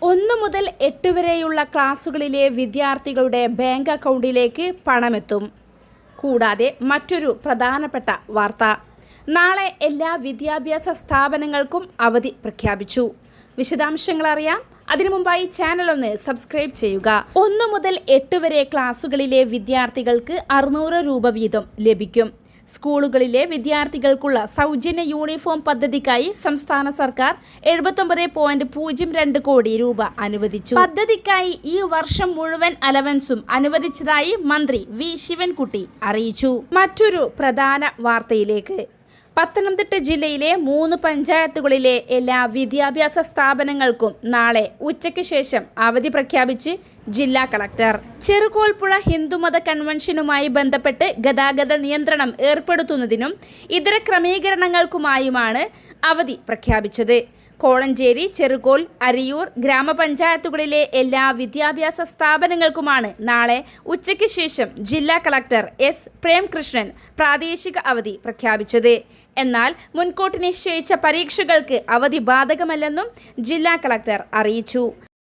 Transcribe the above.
1 മുതൽ 8 വരെയുള്ള ക്ലാസുകളിലെ വിദ്യാർത്ഥികളുടെ ബാങ്ക് അക്കൗണ്ടിലേക്ക് പണമെത്തും. കൂടാതെ മറ്റൊരു പ്രധാനപ്പെട്ട വാർത്ത, നാളെ എല്ലാ വിദ്യാഭ്യാസ സ്ഥാപനങ്ങൾക്കും അവധി പ്രഖ്യാപിച്ചു. വിശദാംശങ്ങൾ അറിയാം. അതിനു മുമ്പായി ചാനൽ ഒന്ന് സബ്സ്ക്രൈബ് ചെയ്യുക. 1 മുതൽ 8 വരെ ക്ലാസുകളിലെ വിദ്യാർത്ഥികൾക്ക് 600 രൂപ വീതം ലഭിക്കും. സ്കൂളുകളിലെ വിദ്യാർത്ഥികൾക്കുള്ള സൗജന്യ യൂണിഫോം പദ്ധതിക്കായി സംസ്ഥാന സർക്കാർ 79.02 കോടി രൂപ അനുവദിച്ചു. പദ്ധതിക്കായി ഈ വർഷം മുഴുവൻ അലവൻസും അനുവദിച്ചതായി മന്ത്രി വി ശിവൻകുട്ടി അറിയിച്ചു. മറ്റൊരു പ്രധാന വാർത്തയിലേക്ക്. പത്തനംതിട്ട ജില്ലയിലെ 3 പഞ്ചായത്തുകളിലെ എല്ലാ വിദ്യാഭ്യാസ സ്ഥാപനങ്ങൾക്കും നാളെ ഉച്ചയ്ക്ക് ശേഷം അവധി പ്രഖ്യാപിച്ച് ജില്ലാ കളക്ടർ. ചെറുകോൽപ്പുഴ ഹിന്ദുമത കൺവെൻഷനുമായി ബന്ധപ്പെട്ട് ഗതാഗത നിയന്ത്രണം ഏർപ്പെടുത്തുന്നതിനും ഇതര ക്രമീകരണങ്ങൾക്കുമായുമാണ് അവധി പ്രഖ്യാപിച്ചത്. കോഴഞ്ചേരി, ചെറുകോൽ, അരിയൂർ ഗ്രാമപഞ്ചായത്തുകളിലെ എല്ലാ വിദ്യാഭ്യാസ സ്ഥാപനങ്ങൾക്കുമാണ് നാളെ ഉച്ചയ്ക്ക് ശേഷം ജില്ലാ കളക്ടർ എസ് പ്രേംകൃഷ്ണൻ പ്രാദേശിക അവധി പ്രഖ്യാപിച്ചത്. എന്നാൽ മുൻകൂട്ടി നിശ്ചയിച്ച പരീക്ഷകൾക്ക് അവധി ബാധകമല്ലെന്നും ജില്ലാ കളക്ടർ അറിയിച്ചു.